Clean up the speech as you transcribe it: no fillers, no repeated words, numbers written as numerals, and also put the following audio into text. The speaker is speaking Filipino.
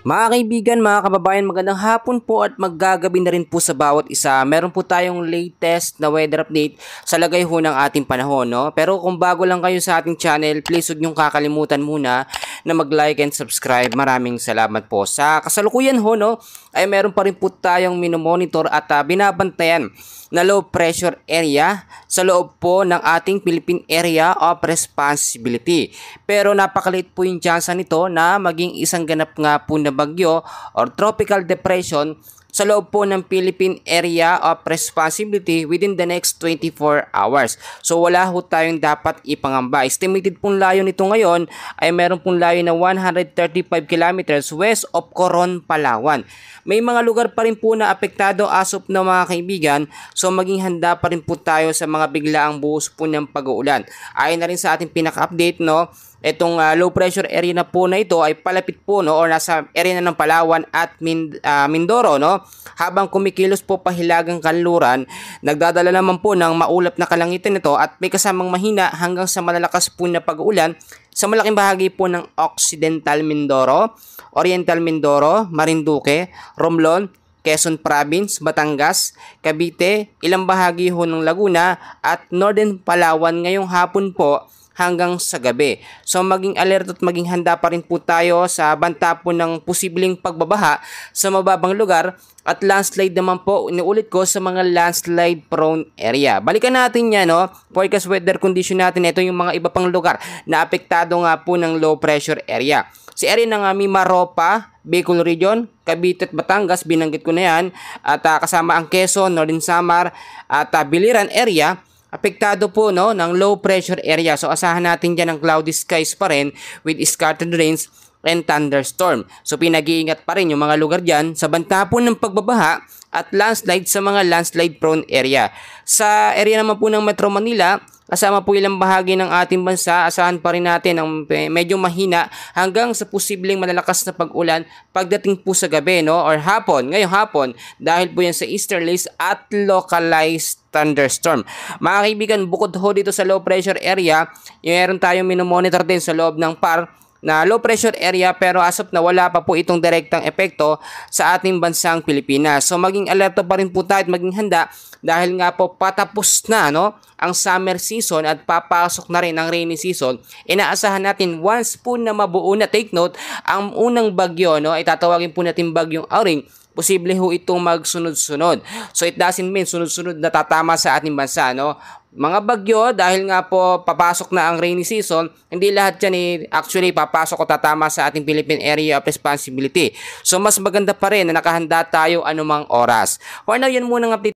Mga kaibigan, mga kababayan, magandang hapon po at maggagabi na rin po sa bawat isa. Meron po tayong latest na weather update sa lagay ho ng ating panahon, no? Pero kung bago lang kayo sa ating channel, please huwag niyong kakalimutan muna na mag-like and subscribe. Maraming salamat po. Sa kasalukuyan ho, no, ay meron pa rin po tayong minomonitor at binabantayan na low pressure area sa loob po ng ating Philippine Area of Responsibility. Pero napakaliit po yung tsansa nito na maging isang ganap nga po na bagyo or tropical depression sa loob po ng Philippine Area of Responsibility within the next 24 hours. So wala ho tayong dapat ipangamba. Estimated pong layo nito ngayon ay meron pong layo na 135 kilometers west of Coron, Palawan. May mga lugar pa rin po na apektado as of na mga kaibigan, so maging handa pa rin po tayo sa mga biglaang buhos po ng pag-uulan. Ayon na rin sa ating pinaka-update, no, itong low pressure area na po na ito ay palapit po, no, or nasa area na ng Palawan at Mindoro, no. Habang kumikilos po pahilagang kanluran, nagdadala naman po ng maulap na kalangitan nito at may kasamang mahina hanggang sa malalakas po na pag-uulan sa malaking bahagi po ng Occidental Mindoro, Oriental Mindoro, Marinduque, Romblon, Quezon Province, Batangas, Cavite, ilang bahagi ho ng Laguna at Northern Palawan ngayong hapon po hanggang sa gabi. So maging alert at maging handa pa rin po tayo sa banta po ng posibleng pagbabaha sa mababang lugar at landslide naman po, inuulit ko, sa mga landslide prone area. Balikan natin yan, no? Forecast weather condition natin, ito yung mga iba pang lugar na apektado nga po ng low pressure area. Si area ng Mimaropa, Bicol Region, Cavite at Batangas, binanggit ko na yan, at kasama ang Quezon, Northern Samar at Biliran area, apektado po, no, ng low pressure area. So asahan natin dyan ng cloudy skies pa rin with scattered rains and thunderstorm. So pinag-iingat pa rin yung mga lugar dyan sa banta po ng pagbabaha at landslide sa mga landslide prone area. Sa area naman po ng Metro Manila, kasama po ilang bahagi ng ating bansa, asahan pa rin natin ang medyo mahina hanggang sa posibleng malalakas na pag-ulan pagdating po sa gabi, no, or hapon, ngayong hapon, dahil po yan sa easterlies at localized thunderstorm. Mga kaibigan, bukod ho dito sa low pressure area, meron tayong minomonitor din sa loob ng PAR na low pressure area, pero as of na wala pa po itong direktang epekto sa ating bansang Pilipinas. So maging alerto pa rin po tayo at maging handa dahil nga po patapos na, no, ang summer season at papasok na rin ang rainy season. Inaasahan natin once po na mabuo na, take note, ang unang bagyo, no, ay tatawagin po natin bagyong Auring. Posible ho itong magsunod-sunod. So it doesn't mean sunod-sunod na tatama sa ating bansa, no? Mga bagyo, dahil nga po papasok na ang rainy season, hindi lahat yan actually papasok o tatama sa ating Philippine Area of Responsibility. So mas maganda pa rin na nakahanda tayo anumang oras. For now, yan muna ang update